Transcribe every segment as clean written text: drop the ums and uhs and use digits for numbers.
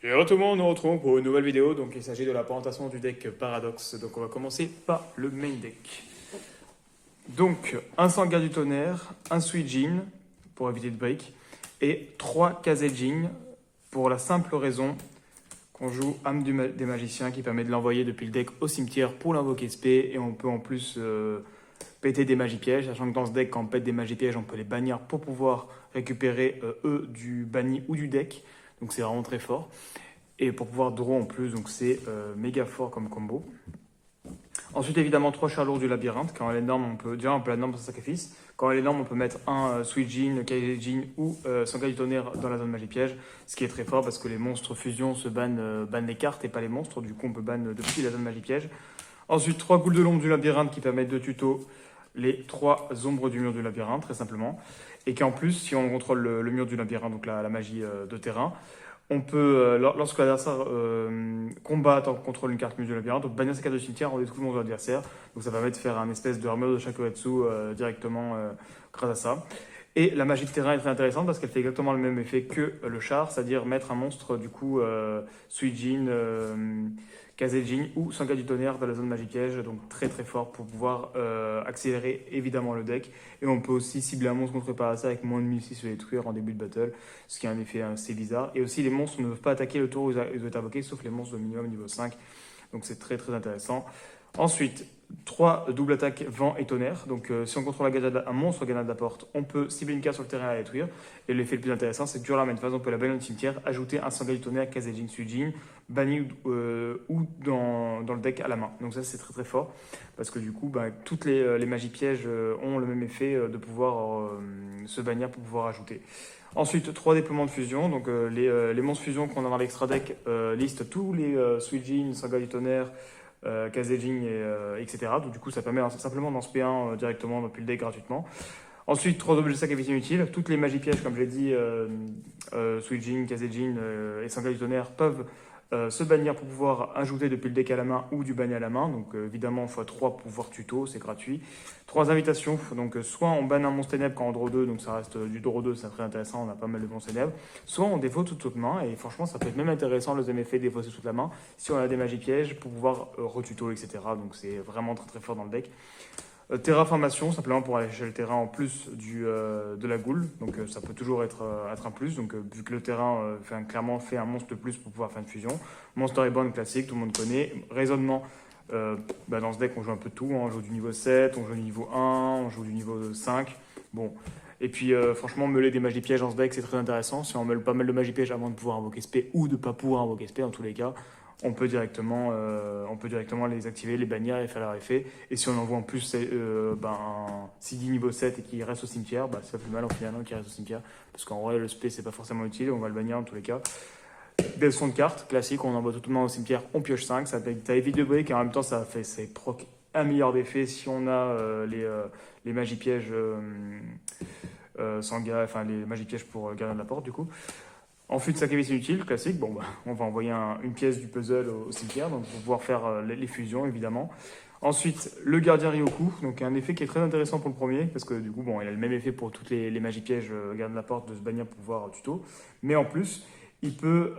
Et alors tout le monde, nous retrouvons pour une nouvelle vidéo. Donc il s'agit de la présentation du deck Paradox. Donc on va commencer par le main deck. Donc un Sangha du Tonnerre, un Suijin pour éviter de break et 3 Kazejin pour la simple raison qu'on joue Âme des Magiciens qui permet de l'envoyer depuis le deck au cimetière pour l'invoquer SP et on peut en plus péter des magies pièges, sachant que dans ce deck quand on pète des magies pièges on peut les bannir pour pouvoir récupérer eux du banni ou du deck. Donc c'est vraiment très fort. Et pour pouvoir draw en plus, donc c'est méga fort comme combo. Ensuite, évidemment, 3 charlours du labyrinthe. Quand elle est énorme, on peut la norme sans sacrifice. Quand elle est énorme, on peut mettre un Suijin, Kaijin ou Sangha du Tonnerre dans la zone magie piège. Ce qui est très fort parce que les monstres fusion se bannent les cartes et pas les monstres. Du coup, on peut ban depuis la zone magie piège. Ensuite, 3 goules de l'ombre du labyrinthe qui permettent de tuto les 3 ombres du mur du labyrinthe, très simplement. Et qu'en plus, si on contrôle le mur du labyrinthe, donc la magie de terrain, on peut, lorsque l'adversaire combat en contrôle une carte mur du labyrinthe, donc bannir sa carte de cimetière, on détruit le monstre de l'adversaire. Donc ça permet de faire un espèce de armure de Shakuretsu directement grâce à ça. Et la magie de terrain est très intéressante parce qu'elle fait exactement le même effet que le char, c'est-à-dire mettre un monstre du coup Suijin, Kazejin ou Sangha du Tonnerre dans la zone magie piège, donc très très fort pour pouvoir accélérer évidemment le deck. Et on peut aussi cibler un monstre contre Parasa avec moins de 1006 sur les détruire en début de battle, ce qui a un effet assez bizarre. Et aussi les monstres ne peuvent pas attaquer le tour où ils ont été invoqués, sauf les monstres de minimum niveau 5, donc c'est très très intéressant. Ensuite, 3 double attaque vent et tonnerre. Donc si on contrôle un monstre gagnant de la porte, on peut cibler une carte sur le terrain et la détruire. Et l'effet le plus intéressant, c'est que durant la main phase, on peut la bannir du cimetière, ajouter un Sangha du Tonnerre, Kazejin, Suijin, banni ou dans le deck à la main. Donc ça c'est très très fort parce que du coup toutes les magies pièges ont le même effet de pouvoir se bannir pour pouvoir ajouter. Ensuite, 3 déploiements de fusion. Donc les monstres fusion qu'on a dans l'extra deck listent tous les Suijin, Sangha du Tonnerre, Kazejin, etc. Donc du coup, ça permet simplement d'en spé 1 directement depuis le deck gratuitement. Ensuite, 3 objets de sacrifice inutiles. Toutes les magies pièges, comme je l'ai dit, Suijin, Kazejin et Sangha du Tonnerre peuvent se bannir pour pouvoir ajouter depuis le deck à la main ou du banni à la main. Donc évidemment, x3 pour pouvoir tuto, c'est gratuit. 3 invitations. Donc soit on banne un monstre ténèbres quand on draw 2, donc ça reste du draw 2, c'est très intéressant, on a pas mal de monstres ténèbres. Soit on défaut toute main, et franchement, ça peut être même intéressant le deuxième effet, défausser toute la main, si on a des magies pièges pour pouvoir retuto, etc. Donc c'est vraiment très très fort dans le deck. Terraformation, simplement pour aller chercher le terrain en plus de la goule. Donc ça peut toujours être un plus. Donc vu que le terrain clairement fait un monstre de plus pour pouvoir faire une fusion. Monster Reborn classique, tout le monde connaît. Raisonnement, dans ce deck on joue un peu de tout. Hein. On joue du niveau 7, on joue du niveau 1, on joue du niveau 5. Bon. Et puis franchement, meuler des magies pièges dans ce deck c'est très intéressant. Si on meule pas mal de magies pièges avant de pouvoir invoquer SP ou de pas pouvoir invoquer SP, dans tous les cas, on peut directement les activer, les bannir et faire leur effet. Et si on envoie en plus un CD niveau 7 et qu'il reste au cimetière, ça fait mal en final qu'il reste au cimetière. Parce qu'en vrai, le SP, c'est pas forcément utile, on va le bannir dans tous les cas. Des sons de cartes classiques, on envoie tout le monde au cimetière, on pioche 5, ça évite de break et en même temps, ça proc 1 milliard d'effets si on a les magies pièges enfin les magies pièges pour garder de la porte du coup. Ensuite, sacrifice inutile, classique. Bon, on va envoyer une pièce du puzzle au cimetière, donc pour pouvoir faire les fusions, évidemment. Ensuite, le gardien Ryoku, donc un effet qui est très intéressant pour le premier, parce que du coup, il a le même effet pour toutes les magies pièges, garde la porte, de se bannir pour pouvoir tuto. Mais en plus, il peut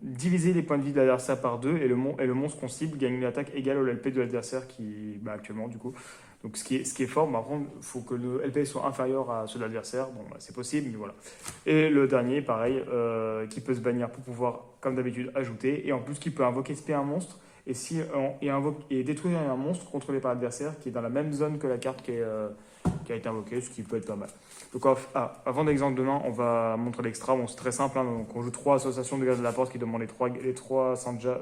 diviser les points de vie de l'adversaire par 2 et le monstre qu'on cible gagne une attaque égale au LP de l'adversaire qui, actuellement, du coup. Donc ce qui est fort, par contre, il faut que le LP soit inférieur à ceux de l'adversaire. Bon, c'est possible, mais voilà. Et le dernier, pareil, qui peut se bannir pour pouvoir, comme d'habitude, ajouter. Et en plus, qui peut invoquer SP un monstre et détruire un monstre contrôlé par l'adversaire qui est dans la même zone que la carte qui a été invoquée, ce qui peut être pas mal. Donc avant d'exemple demain, on va montrer l'extra. Bon, c'est très simple. Hein, donc on joue 3 associations de gaz de la porte qui demandent les 3 Sangha,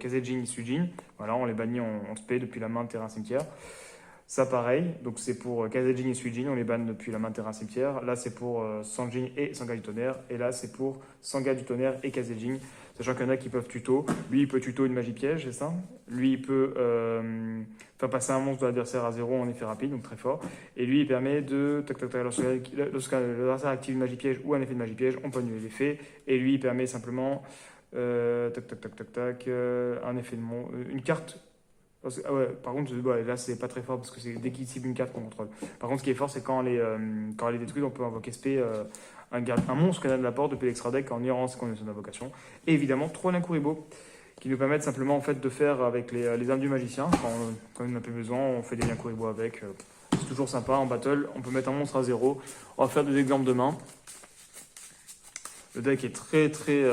Kazejin, Suijin. Voilà, on les bannit en spé depuis la main de terrain cimetière. Ça pareil, donc c'est pour Kazejin et Suijin, on les banne depuis la main de terrain cimetière. Là c'est pour Sanjin et Sangha du Tonnerre. Et là c'est pour Sangha du Tonnerre et Kazejin. Sachant qu'il y en a qui peuvent tuto. Lui il peut tuto une magie piège, c'est ça. Lui il peut faire passer un monstre de l'adversaire à 0 en effet rapide, donc très fort. Et lui il permet de, lorsque l'adversaire active une magie piège ou un effet de magie piège, on peut annuler l'effet. Et lui il permet simplement, un effet de une carte. Ah ouais, par contre, là c'est pas très fort parce que c'est dès qu'il cible une carte qu'on contrôle. Par contre, ce qui est fort, c'est quand elle est détruite, on peut invoquer SP un monstre gardien de la porte depuis l'extra deck en ignorant ses conditions d'invocation. Et évidemment, 3 Linkuriboh qui nous permettent simplement en fait, de faire avec les armes du magicien. Quand on n'a plus besoin, on fait des Linkuriboh avec. C'est toujours sympa en battle. On peut mettre un monstre à 0. On va faire des exemples de main. Le deck est très très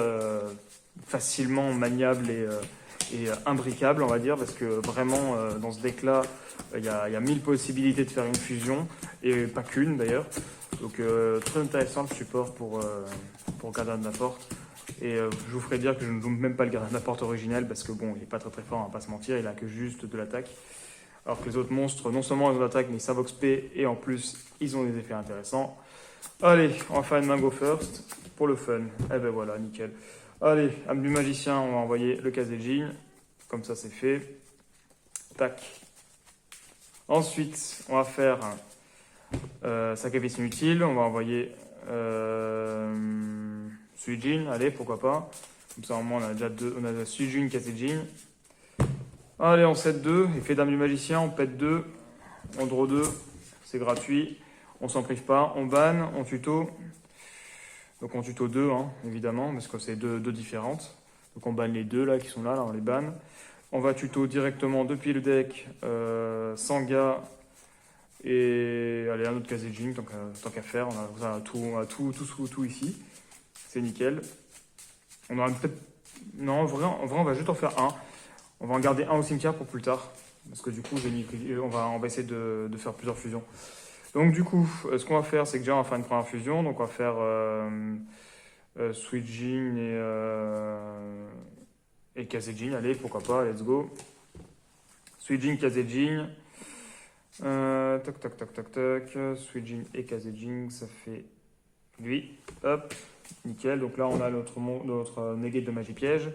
facilement maniable et imbricable, on va dire, parce que vraiment, dans ce deck-là, il y a 1000 possibilités de faire une fusion, et pas qu'une d'ailleurs. Donc très intéressant le support pour Gardien de la Porte. Et je vous ferai dire que je ne joue même pas le Gardien de la Porte original, parce que bon, il n'est pas très très fort, on va pas se mentir, il a que juste de l'attaque. Alors que les autres monstres, non seulement ils ont l'attaque, mais ils savent XP, et en plus, ils ont des effets intéressants. Allez, on va faire une main go first, pour le fun. Eh ben voilà, nickel. Allez, âme du magicien, on va envoyer le Kazejin. Comme ça, c'est fait. Tac. Ensuite, on va faire sacrifice inutile. On va envoyer Suijin. Allez, pourquoi pas. Comme ça, au moins, on a déjà deux. On a Suijin, Kazejin. Allez, on set 2. Effet d'âme du magicien, on pète 2. On draw 2. C'est gratuit. On s'en prive pas. On banne, on tuto. Donc on tuto 2, hein, évidemment, parce que c'est deux différentes. Donc on banne les deux là qui sont là, on les banne. On va tuto directement depuis le deck Sanga et allez, un autre Kazejin, tant qu'à faire. On a tout ici. C'est nickel. On aura peut-être. Non, en vrai, on va juste en faire un. On va en garder un au cimetière pour plus tard. Parce que du coup, on va essayer de faire plusieurs fusions. Donc du coup, ce qu'on va faire, c'est que déjà on va faire une première fusion. Donc on va faire Suijin et Kazejin. Allez, pourquoi pas, let's go. Suijin, Kazejin. Tac. Suijin et Kazejin, ça fait lui. Hop, nickel. Donc là, on a notre negate de magie piège.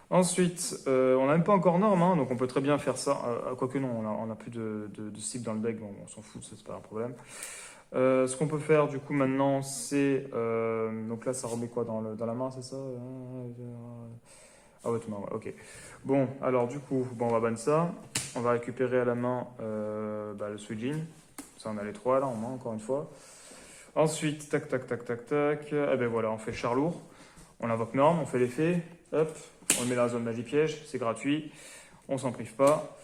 Ensuite, on n'a même pas encore norme, hein, donc on peut très bien faire ça. Quoique non, on n'a plus de cible dans le deck, bon, on s'en fout, c'est pas un problème. Ce qu'on peut faire du coup maintenant, c'est... donc là, ça remet quoi dans la main, c'est ça? Ah ouais, tout main, ouais, ok. Bon, alors du coup, on va ban ça. On va récupérer à la main le Suijin. Ça, on a les 3 là en main, encore une fois. Ensuite, tac. Eh ben voilà, on fait le char lourd. On invoque norme, on fait l'effet. Hop, on le met dans la zone magie piège, c'est gratuit. On s'en prive pas.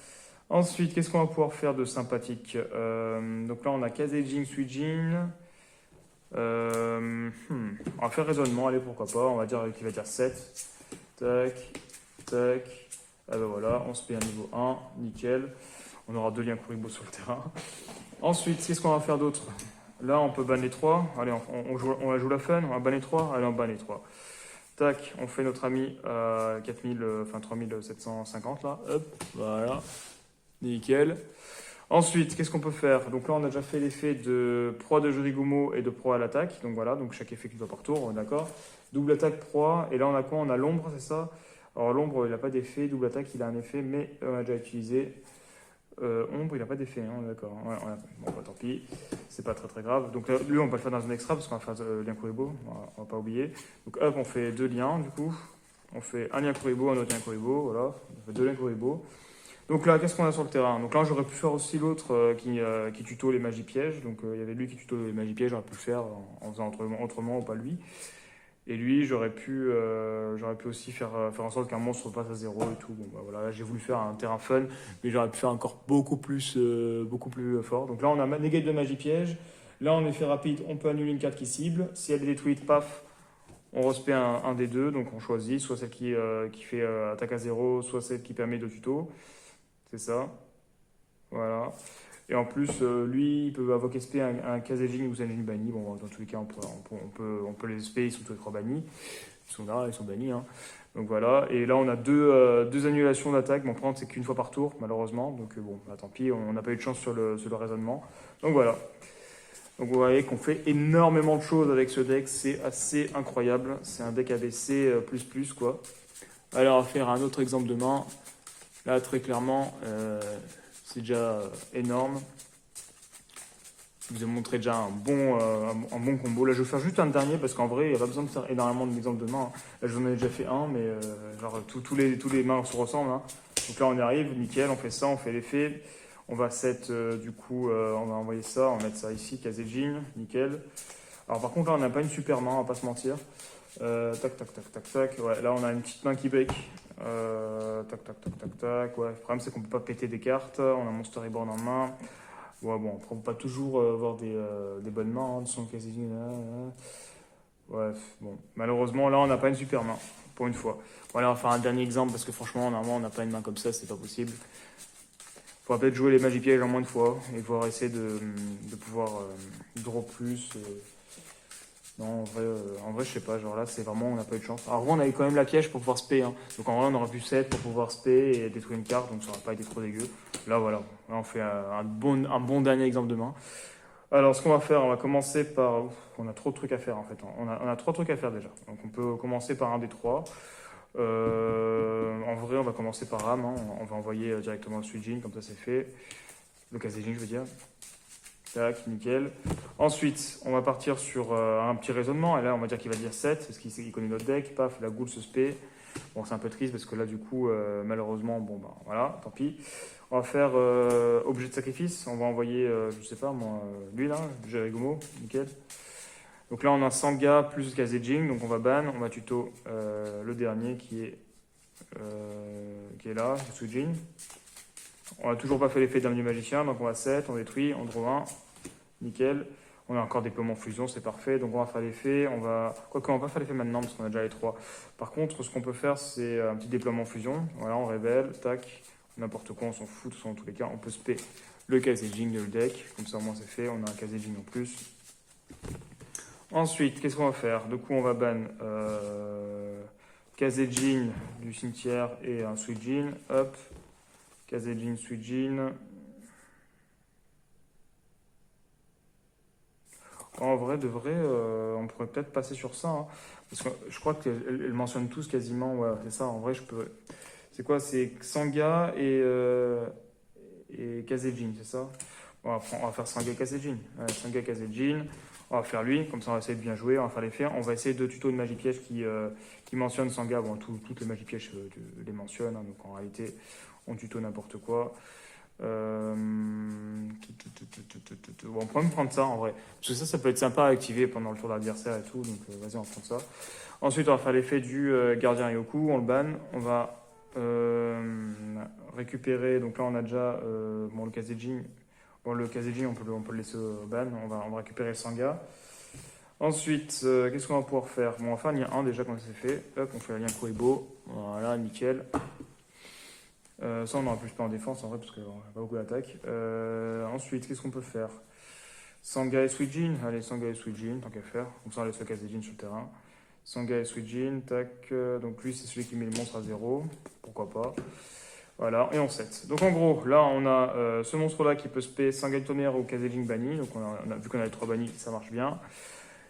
Ensuite, qu'est-ce qu'on va pouvoir faire de sympathique? Donc là, on a Kazejin, Suijin. On va faire raisonnement, allez, pourquoi pas. On va dire qu'il va dire 7. Tac. Ah ben voilà, on se paye un niveau 1, nickel. On aura 2 Linkuriboh sur le terrain. Ensuite, qu'est-ce qu'on va faire d'autre? Là, on peut ban les 3. Allez, on va jouer la fun, on va ban les 3. Allez, on ban les 3. Tac, on fait notre ami à 3750 là. Hop, voilà. Nickel. Ensuite, qu'est-ce qu'on peut faire? Donc là, on a déjà fait l'effet de proie de Jurigumo et de proie à l'attaque. Donc voilà, donc chaque effet qui va par tour, on est d'accord. Double attaque, proie. Et là, on a quoi? On a l'ombre, c'est ça? Alors l'ombre, il n'a pas d'effet. Double attaque, il a un effet, mais on a déjà utilisé. Ombre, il n'a pas d'effet, hein, d'accord. Ouais, bon, bah, tant pis, c'est pas très grave. Donc là, lui, on va le faire dans un extra parce qu'on va faire Linkuriboh, on va pas oublier. Donc hop, on fait 2 liens du coup. On fait un Linkuriboh, un autre Linkuriboh, voilà. On fait 2 Linkuriboh. Donc là, qu'est-ce qu'on a sur le terrain? Donc là, j'aurais pu faire aussi l'autre qui tuto les magies pièges. Donc il y avait lui qui tuto les magies pièges, j'aurais pu le faire en faisant autrement ou pas lui. Et lui, j'aurais pu aussi faire en sorte qu'un monstre passe à 0 et tout. Bon, bah voilà, j'ai voulu faire un terrain fun, mais j'aurais pu faire encore beaucoup plus fort. Donc là, on a negate de magie piège. Là, en effet rapide, on peut annuler une carte qui cible. Si elle est détruite, paf, on respect un des deux. Donc on choisit soit celle qui fait attaque à 0, soit celle qui permet de tuto. C'est ça. Voilà. Et en plus, lui, il peut invoquer SP un Kazejin ou Sanjin banni. Bon, dans tous les cas, on peut les SP, ils sont tous les 3 bannis. Ils sont là, ils sont bannis. Hein. Donc voilà. Et là, on a deux annulations d'attaque. Bon, prendre, c'est qu'une fois par tour, malheureusement. Donc bon, bah, tant pis, on n'a pas eu de chance sur le raisonnement. Donc voilà. Donc vous voyez qu'on fait énormément de choses avec ce deck. C'est assez incroyable. C'est un deck ABC quoi. Alors, on va faire un autre exemple de main. Là, très clairement... c'est déjà énorme. Je vous ai montré déjà un bon combo. Là, je vais faire juste un dernier parce qu'en vrai, il n'y a pas besoin de faire énormément d'exemples de mains. Là, je vous en ai déjà fait un, mais genre tous les mains se ressemblent. Hein. Donc là, on y arrive, nickel, on fait ça, on fait l'effet. On va set, du coup, on va envoyer ça, on va mettre ça ici, Kazejin, nickel. Alors par contre là on n'a pas une super main, on va pas se mentir. Tac tac tac tac tac. Ouais, là on a une petite main qui break. Tac tac tac tac tac. Ouais, le problème c'est qu'on peut pas péter des cartes. On a mon storyboard en main. Ouais bon, après on peut pas toujours avoir des bonnes mains. Hein, son ouais, bon, malheureusement là on n'a pas une super main pour une fois. Voilà, on va faire un dernier exemple parce que franchement normalement on n'a pas une main comme ça, c'est pas possible. Faudra peut-être jouer les magies pièges en moins de fois et voir essayer de pouvoir draw plus. Non, en vrai, je sais pas. Genre là, c'est vraiment, on n'a pas eu de chance. Alors, en vrai, on avait quand même la piège pour pouvoir spé. Hein. Donc, en vrai, on aurait pu 7 pour pouvoir spé et détruire une carte. Donc, ça n'aurait pas été trop dégueu. Là, voilà. Là, on fait un bon dernier exemple de main. Alors, ce qu'on va faire, on va commencer par. Ouf, on a trop de trucs à faire en fait. On a 3 trucs à faire déjà. Donc, on peut commencer par un des 3. En vrai, on va commencer par Ram. Hein. On va envoyer directement le Suijin, comme ça c'est fait. Le Kazejin, je veux dire. Tac, nickel. Ensuite, on va partir sur un petit raisonnement. Et là, on va dire qu'il va dire 7, parce qu'il connaît notre deck. Paf, la goule se spé. Bon, c'est un peu triste, parce que là, du coup, malheureusement, bon, bah voilà, tant pis. On va faire objet de sacrifice. On va envoyer, je sais pas, moi, lui là, Jerigomo, nickel. Donc là, on a Sangha plus Kazejin. Donc on va ban, on va tuto le dernier qui est là, le Suijin. On n'a toujours pas fait l'effet d'âme du magicien, donc on va 7, on détruit, on draw 1, nickel. On a encore déploiement fusion, c'est parfait. Donc on va faire l'effet, Quoique on va pas faire l'effet maintenant parce qu'on a déjà les 3. Par contre, ce qu'on peut faire, c'est un petit déploiement fusion. Voilà, on révèle, tac, n'importe quoi, on s'en fout, dans tous les cas. On peut spé le Kazejin de le deck, comme ça au moins c'est fait, on a un Kazejin en plus. Ensuite, qu'est-ce qu'on va faire? Du coup, on va ban Kazejin du cimetière et un Suijin, hop. Kazejin, Suijin. En vrai, de vrai, on pourrait peut-être passer sur ça. Hein, parce que je crois qu'elles mentionnent tous quasiment. Ouais, c'est ça, en vrai, je peux. C'est quoi? C'est Sangha et Kazejin, c'est ça? Bon, on va faire Sangha Kazejin. Sangha Kazejin. On va faire lui, comme ça on va essayer de bien jouer, on va faire les faits. On va essayer 2 tutos de magie piège qui mentionnent Sangha. Bon, toutes les magies pièges les mentionnent, hein, donc en réalité, on tuto n'importe quoi. Bon, on peut même prendre ça en vrai. Parce que ça peut être sympa à activer pendant le tour d'adversaire et tout. Donc vas-y, on prend ça. Ensuite, on va faire l'effet du gardien Yoku. On le ban. On va récupérer. Donc là, on a déjà bon, le Kazejin. Bon, le Kazejin, on peut le laisser au ban. On va récupérer le Sangha. Ensuite, qu'est-ce qu'on va pouvoir faire? Bon, on va faire un lien 1 déjà quand c'est fait. Hop, on fait un lien Koibo. Voilà, nickel. Ça, on aura plus pas en défense en vrai, parce qu'on n'a pas beaucoup d'attaque. Ensuite, qu'est-ce qu'on peut faire? Sangha et Suijin. Allez, Sangha et Suijin, tant qu'à faire. Comme ça, on laisse le Kazejin sur le terrain. Sangha et Suijin, tac. Donc lui, c'est celui qui met le monstre à 0. Pourquoi pas. Voilà, et on set. Donc en gros, là, on a ce monstre-là qui peut spé Sangha du tonnerre ou Kazejin banni. Donc vu qu'on a les 3 bannis, ça marche bien.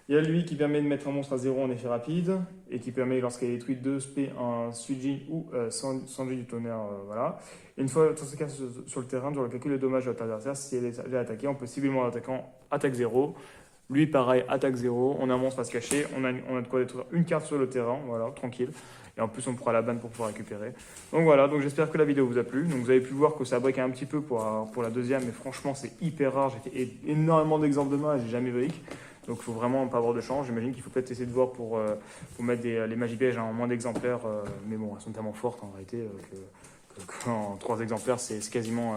Il y a lui qui permet de mettre un monstre à 0 en effet rapide et qui permet, lorsqu'il est détruit, de spé un Suijin ou Sangha du tonnerre. Voilà. Et une fois dans ce cas sur le terrain, on calcule les dommages de notre adversaire. Si elle est attaquée, on peut cibler mon attaquant attaque 0. Lui, pareil, attaque 0. On a un monstre à se cacher. On a de quoi détruire une carte sur le terrain. Voilà, tranquille. Et en plus, on pourra la ban pour pouvoir récupérer. Donc voilà, donc j'espère que la vidéo vous a plu. Donc vous avez pu voir que ça break un petit peu pour la deuxième, mais franchement, c'est hyper rare. J'ai fait énormément d'exemples de main et j'ai jamais break. Donc il faut vraiment pas avoir de chance. J'imagine qu'il faut peut-être essayer de voir pour mettre les magies pièges en moins d'exemplaires. Mais bon, elles sont tellement fortes en réalité qu'en 3 exemplaires, c'est quasiment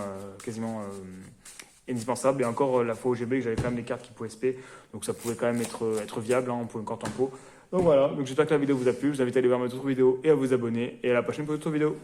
indispensable. Et encore, la fois au GB, j'avais quand même des cartes qui pouvaient SP. Donc ça pouvait quand même être viable. Hein, on pouvait encore tempo. Donc voilà, donc j'espère que la vidéo vous a plu. Je vous invite à aller voir mes autres vidéos et à vous abonner. Et à la prochaine pour d'autres vidéos.